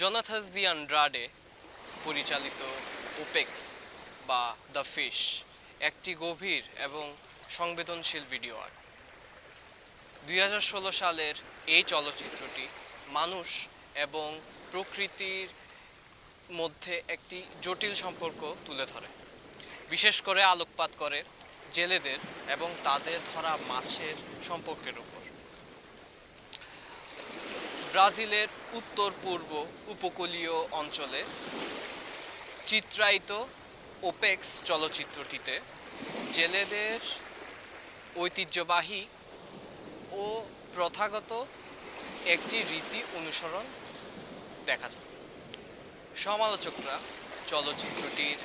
জোনাথাস দি আন্ড্রাডে পরিচালিত ওপেক্স বা the fish একটি গভীর এবং সংবেদনশীল ভিডিও আর্ট। 2016 সালের এই চলচ্চিত্রটি মানুষ এবং প্রকৃতির মধ্যে একটি জটিল সম্পর্ক তুলে ধরে, বিশেষ করে আলোকপাত করে জেলেদের এবং তাদের ধরা মাছের সম্পর্কের উপর। ব্রাজিলের উত্তর পূর্ব উপকূলীয় অঞ্চলে চিত্রায়িত ওপেক্স চলচ্চিত্রটিতে জেলেদের ঐতিহ্যবাহী ও প্রথাগত একটি রীতি অনুসরণ দেখা যায়। সমালোচকরা চলচ্চিত্রটির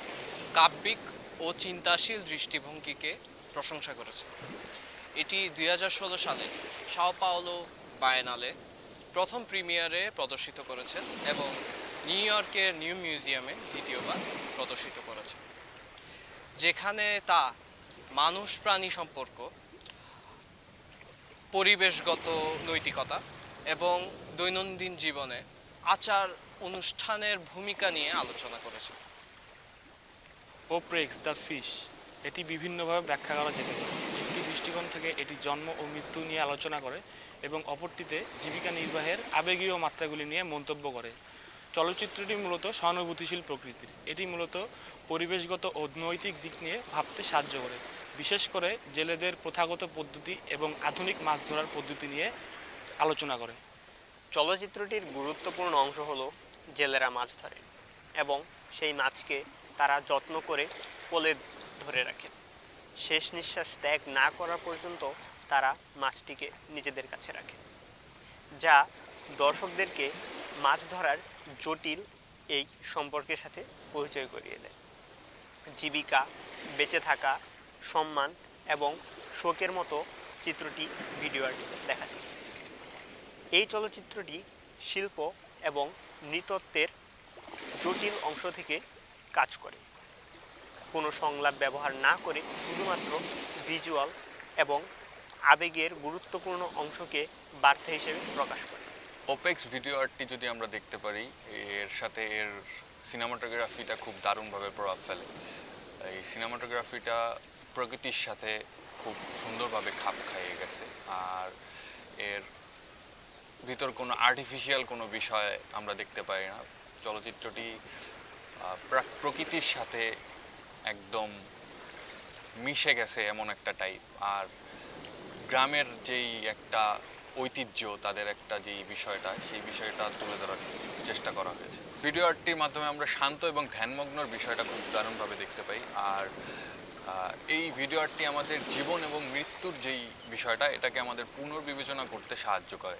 কাব্যিক ও চিন্তাশীল দৃষ্টিভঙ্গিকে প্রশংসা করেছে। এটি 2016 সালে সাও পাওলো বায়ানালে প্রথম প্রিমিয়ারে প্রদর্শিত করেছেন এবং নিউ ইয়র্কের নিউ মিউজিয়ামে দ্বিতীয়বার প্রদর্শিত করেছে, যেখানে তা মানুষ প্রাণী সম্পর্ক, পরিবেশগত নৈতিকতা এবং দৈনন্দিন জীবনে আচার অনুষ্ঠানের ভূমিকা নিয়ে আলোচনা করেছে। ওপেক্স দ্য ফিশ এটি বিভিন্নভাবে ব্যাখ্যা করা যেতে পারে। একটি দৃষ্টিকোণ থেকে এটি জন্ম ও মৃত্যু নিয়ে আলোচনা করে এবং অপরটিতে জীবিকা নির্বাহের আবেগীয় মাত্রাগুলি নিয়ে মন্তব্য করে। চলচ্চিত্রটি মূলত সহানুভূতিশীল প্রকৃতির। এটি মূলত পরিবেশগত ও নৈতিক দিক নিয়ে ভাবতে সাহায্য করে, বিশেষ করে জেলেদের প্রথাগত পদ্ধতি এবং আধুনিক মাছ ধরার পদ্ধতি নিয়ে আলোচনা করে। চলচ্চিত্রটির গুরুত্বপূর্ণ অংশ হলো জেলেরা মাছ ধরে এবং সেই মাছকে তারা যত্ন করে কোলে ধরে রাখেন। শেষ নিঃশ্বাস ত্যাগ না করা পর্যন্ত তারা মাছটিকে নিজেদের কাছে রাখে, যা দর্শকদেরকে মাছ ধরার জটিল এই সম্পর্কের সাথে পরিচয় করিয়ে দেয়। জীবিকা, বেঁচে থাকা, সম্মান এবং শোকের মতো চিত্রটি ভিডিও আর্টে দেখা যায়। এই চলচ্চিত্রটি শিল্প এবং নৃতত্ত্বের জটিল অংশ থেকে কাজ করে, কোনো সংলাপ ব্যবহার না করে শুধুমাত্র ভিজুয়াল এবং আবেগের গুরুত্বপূর্ণ অংশকে বার্তা হিসেবে প্রকাশ করে। ওপেক্স ভিডিও আর্টটি যদি আমরা দেখতে পারি, এর সাথে এর সিনেমাটোগ্রাফিটা খুব দারুণভাবে প্রভাব ফেলে। এই সিনেমাটোগ্রাফিটা প্রকৃতির সাথে খুব সুন্দরভাবে খাপ খাইয়ে গেছে, আর এর ভিতর কোনো আর্টিফিশিয়াল কোনো বিষয় আমরা দেখতে পাই না। চলচ্চিত্রটি প্রকৃতির সাথে একদম মিশে গেছে এমন একটা টাইপ, আর গ্রামের যেই একটা ঐতিহ্য, তাদের একটা যেই বিষয়টা, সেই বিষয়টা তুলে ধরার চেষ্টা করা হয়েছে। ভিডিও আর্টটির মাধ্যমে আমরা শান্ত এবং ধ্যানমগ্নর বিষয়টা খুব দারুণভাবে দেখতে পাই, আর এই ভিডিও আর্টটি আমাদের জীবন এবং মৃত্যুর যেই বিষয়টা, এটাকে আমাদের পুনর্বিবেচনা করতে সাহায্য করে।